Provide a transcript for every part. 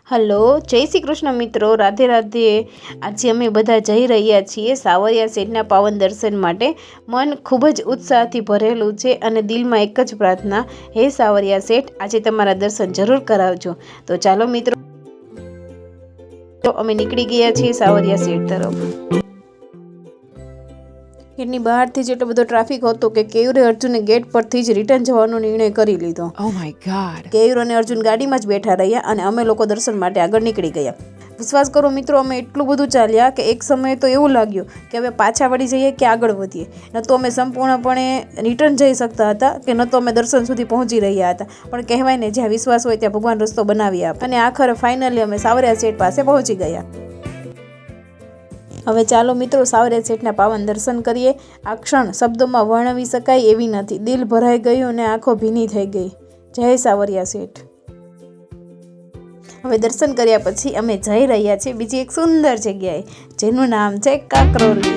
Hello, જય શ્રી કૃષ્ણ મિત્રો, રાધે રાધે। આજે અમે બધા જઈ રહ્યા છીએ સાવરિયા શેઠના પાવન દર્શન માટે। મન ખૂબ જ ઉત્સાહથી ભરેલું છે અને દિલમાં એક જ પ્રાર્થના, હે સાવરિયા શેઠ, આજે તમારા દર્શન જરૂર કરાવજો। તો ચાલો મિત્રો, અમે નીકળી ગયા છીએ સાવરિયા શેઠ તરફ। ગેટની બહારથી જ એટલો બધો ટ્રાફિક હતો કે કેયુરે અર્જુનને ગેટ પરથી જ રિટર્ન જવાનો નિર્ણય કરી લીધો। Oh my God. કેયુર અને અર્જુન ગાડીમાં જ બેઠા રહ્યા અને અમે લોકો દર્શન માટે આગળ નીકળી ગયા। વિશ્વાસ કરો મિત્રો, અમે એટલું બધું ચાલ્યા કે એક સમયે તો એવું લાગ્યું કે હવે પાછા વળી જઈએ કે આગળ વધીએ। ન તો અમે સંપૂર્ણપણે રિટર્ન જઈ શકતા હતા કે ન તો અમે દર્શન સુધી પહોંચી રહ્યા હતા, પણ કહેવાય ને, જ્યાં વિશ્વાસ હોય ત્યાં ભગવાન રસ્તો બનાવી આપે। અને આખરે ફાઇનલી અમે સાવરિયા શેઠ પાસે પહોંચી ગયા। હવે ચાલો મિત્રો, સાવરિયા શેઠના પાવન દર્શન કરીએ। આ ક્ષણ શબ્દોમાં વર્ણવી શકાય એવી નથી, દિલ ભરાઈ ગયું અને આંખો ભીની થઈ ગઈ। જય સાવરિયા શેઠ। હવે દર્શન કર્યા પછી અમે જઈ રહ્યા છીએ બીજી એક સુંદર જગ્યાએ, જેનું નામ છે કાકરોલી।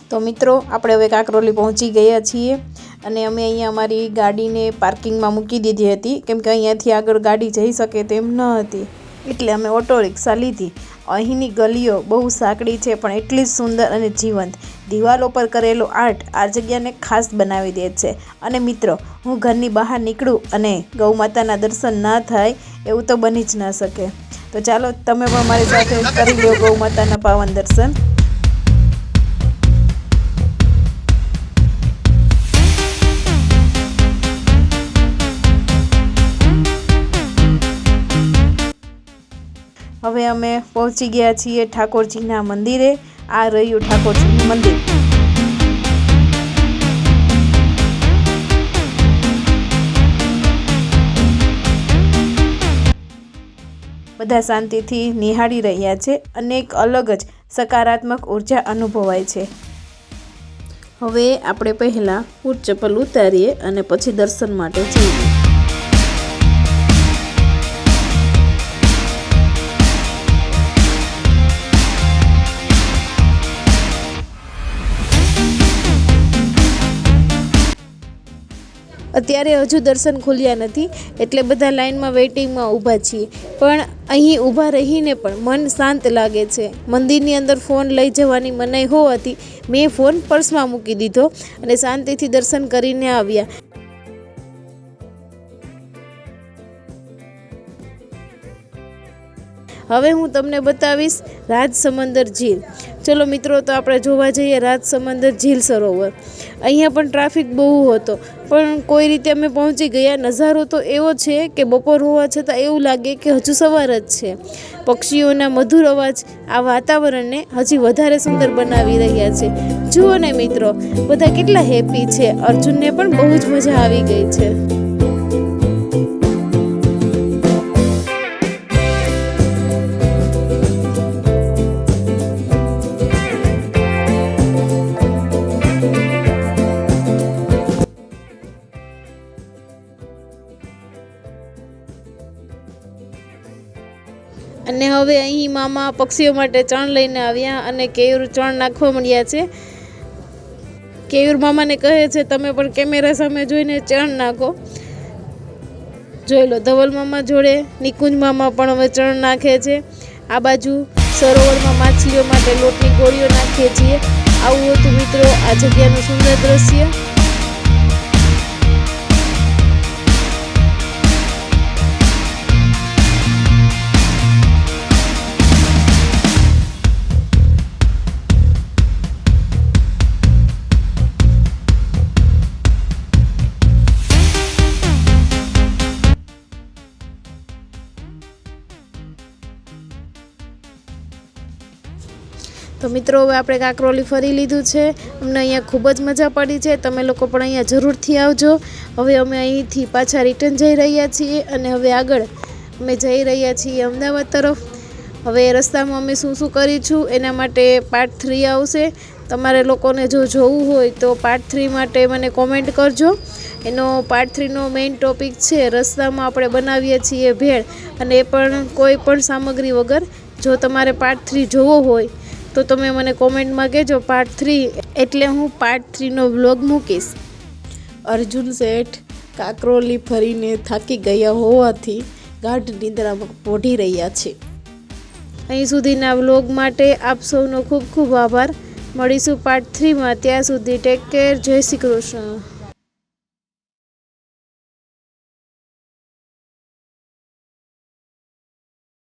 તો મિત્રો, આપણે હવે કાકરોલી પહોંચી ગયા છીએ અને અમે અહીંયા અમારી ગાડીને પાર્કિંગમાં મૂકી દીધી હતી, કેમ કે અહીંયાથી આગળ ગાડી જઈ શકે તેમ ન હતી, એટલે અમે ઓટો રિક્ષા લીધી। અહીંની ગલીઓ બહુ સાંકડી છે, પણ એટલી જ સુંદર અને જીવંત। દિવાલો પર કરેલો આર્ટ આ જગ્યાને ખાસ બનાવી દે છે। અને મિત્રો, હું ઘરની બહાર નીકળું અને ગૌ માતાના દર્શન ના થાય એવું તો બની જ ના શકે। તો ચાલો, તમે પણ મારી સાથે કરી લો ગૌ માતાના પાવન દર્શન। હવે અમે પહોંચી ગયા છીએ ઠાકોરજીના મંદિરે। આ રહ્યું ઠાકોરજીનું મંદિર। બધા શાંતિથી નિહાળી રહ્યા છે અને એક અલગ જ સકારાત્મક ઉર્જા અનુભવાય છે। હવે આપણે પહેલાં બૂટ ચપ્પલ ઉતારીએ અને પછી દર્શન માટે જઈએ। અત્યારે હજુ દર્શન ખુલ્યા નથી, એટલે બધા લાઇનમાં વેઇટિંગમાં ઊભા છીએ, પણ અહીં ઊભા રહીને પણ મન શાંત લાગે છે। મંદિરની અંદર ફોન લઈ જવાની મનાઈ હોવાથી મેં ફોન પર્સમાં મૂકી દીધો અને શાંતિથી દર્શન કરીને આવ્યા। હવે હું તમને બતાવીશ રાજસમંદર ઝીલ। ચલો મિત્રો, તો આપણે જોવા જઈએ રાજસમંદર ઝીલ સરોવર। અહીંયા પણ ટ્રાફિક બહુ હતો, પણ કોઈ રીતે અમે પહોંચી ગયા। નજારો તો એવો છે કે બપોર હોવા છતાં એવું લાગે કે હજુ સવાર જ છે। પક્ષીઓના મધુર અવાજ આ વાતાવરણને હજી વધારે સુંદર બનાવી રહ્યા છે। જુઓ ને મિત્રો, બધા કેટલા હેપી છે। અર્જુનને પણ બહુ જ મજા આવી ગઈ છે। અને હવે અહીં મામા પક્ષીઓ માટે ચણ લઈને આવ્યા અને કેયુર ચણ નાખવા મળ્યા છે। કેયુર મામાને કહે છે, તમે પણ કેમેરા સામે જોઈને ચણ નાખો। જોઈ લો, ધવલ મામા જોડે નિકુંજ મામા પણ હવે ચણ નાખે છે। આ બાજુ સરોવરમાં માછલીઓ માટે લોટની ગોળીઓ નાખીએ છીએ। આવું હતું મિત્રો આ જગ્યાનું સુંદર દ્રશ્ય। તો મિત્રો, હવે આપણે કાકરોલી ફરી લીધું છે। અમને અહીંયા ખૂબ જ મજા પડી છે। તમે લોકો પણ અહીંયા જરૂરથી આવજો। હવે અમે અહીંથી પાછા રિટર્ન જઈ રહ્યા છીએ અને હવે આગળ અમે જઈ રહ્યા છીએ અમદાવાદ તરફ। હવે રસ્તામાં અમે શું શું કરીશું એના માટે પાર્ટ 3 આવશે। તમારે લોકોને જો જોવું હોય તો પાર્ટ 3 માટે મને કોમેન્ટ કરજો। એનો પાર્ટ 3નો મેઇન ટોપિક છે રસ્તામાં આપણે બનાવીએ છીએ ભેળ, અને એ પણ કોઈ પણ સામગ્રી વગર। જો તમારે પાર્ટ 3 જોવો હોય તો તમે મને કોમેન્ટમાં કહેજો પાર્ટ 3 એટલે હું પાર્ટ 3નો વ્લોગ મૂકીશ. અર્જુન શેઠ કાકરોલી ફરીને થાકી ગયા હોવાથી ગાઢ નિંદ્રામાં પોઢી રહ્યા છે. અહીં સુધીના વ્લોગ માટે આપ સૌનો ખૂબ ખૂબ આભાર. મળીશું પાર્ટ 3માં. ત્યાં સુધી ટેક કેર. જય શ્રી કૃષ્ણ.